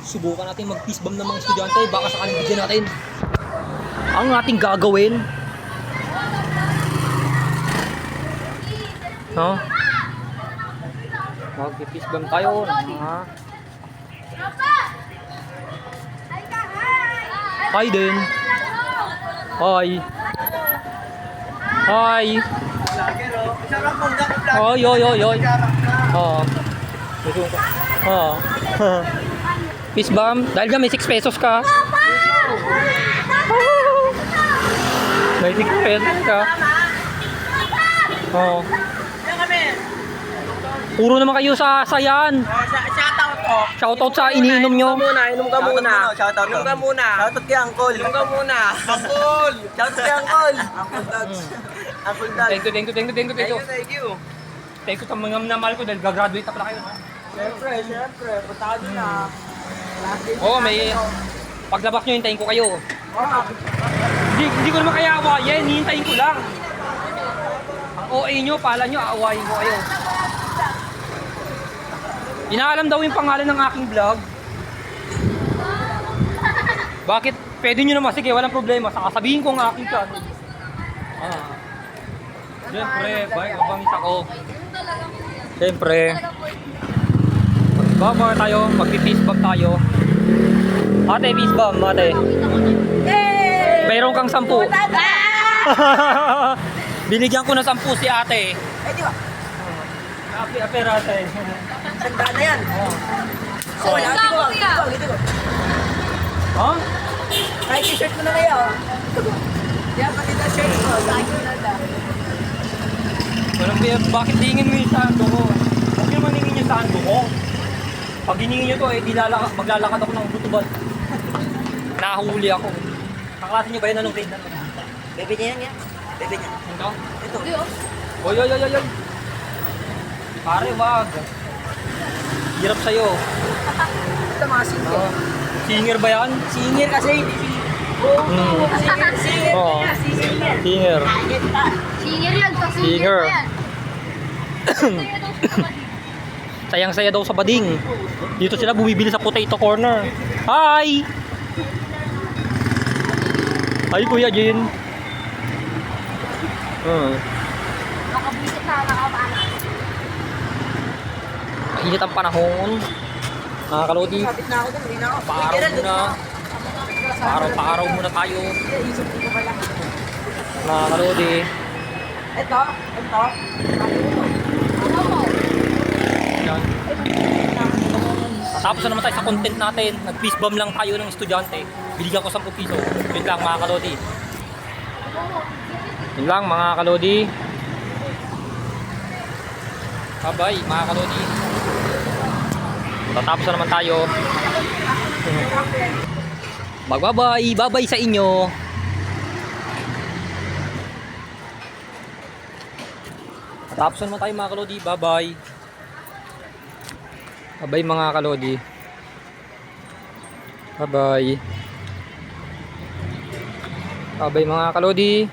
Subukan natin mag-peace bomb ng mga estudyante. Baka sakaling bigyan natin. Ang ating gagawin. No? Mag-peace bomb tayo. Hi din. Hi. Hi. Oy, oy, oy, oy. Oo. Oo. Peace bomb. Dahil dyan may 6 pesos ka. May 6 pesos ka. Oo. Puro naman kayo sa sayan. Shoutout ko. Shoutout sa iniinom nyo. Inom ka muna. Shoutout Inom ka muna. Shoutout kay Uncle. Inom ka muna. Uncle. Shoutout kay Uncle. Uncle Dads. Uncle Dads. Thank you. Thank you. Thank you sa mga namahal ko dahil gagraduate na pala kayo. Siyempre. Putado na. Oo, may paglabas nyo, hintayin ko kayo. Hindi ko naman kaya awayin, hihintayin ko lang. Ang OA nyo, pala nyo, aawayin ko kayo. Inaalam daw yung pangalan ng aking vlog. Bakit? Pwede nyo naman, sige, walang problema. Sakasabihin ko ang aking channel. Siyempre, bye, mabangis ako. Siyempre. Magbaba tayo, magpi-peace bomb tayo. Ate, peace bomb, ate. Mayroon kang 10. Binigyan ko na 10 si ate. Di ba? Ape, ate. Sandaan na yan. Oh. Dito ko. Ha? Kahit t-shirt mo na kayo. Yan, pati na shirt mo. Sa akin na da. Walang kaya, bakit tingin mo yung sando ko? Huwag naman hingin yung sando ko. Pag hiningin nyo to, maglalakad ako ng butubal. Nahuli ako. Kaklase nyo ba yun? Anong grade na? Bebe niya yan. Bebe niya. Ito? Ito. Oy. Pare, wag. Hirap sa'yo. Ito mga singer. Singer ba yan? Singer kasi. Singer. Oo. Singer. Singer. Singer lang to, Singer. singer pa yan. Sayang-saya daw sa bading. Dito sila bumibili sa potato corner. Hi! Hi, Kuya Jin. Nakabuisit na, nakapaanak. Mainit ang panahon. Nakakalodi. Kapit na ako dun. Hindi na ako. Paaraw muna. Paaraw muna tayo. Isip ko pala. Nakakalodi. Ito. Yan. Tapos na naman tayo sa content natin. Nag-peace bomb lang tayo ng estudyante. Binigyan ko 10 piso. Yun lang mga kalodi. Yun lang mga kalodi. Bye-bye mga kalodi. Tatapos na naman tayo. Bye-bye. Bye-bye sa inyo. Tatapos na naman tayo mga kalodi. Bye-bye. Bye-bye mga kalodi. Bye-bye. Bye-bye mga kalodi.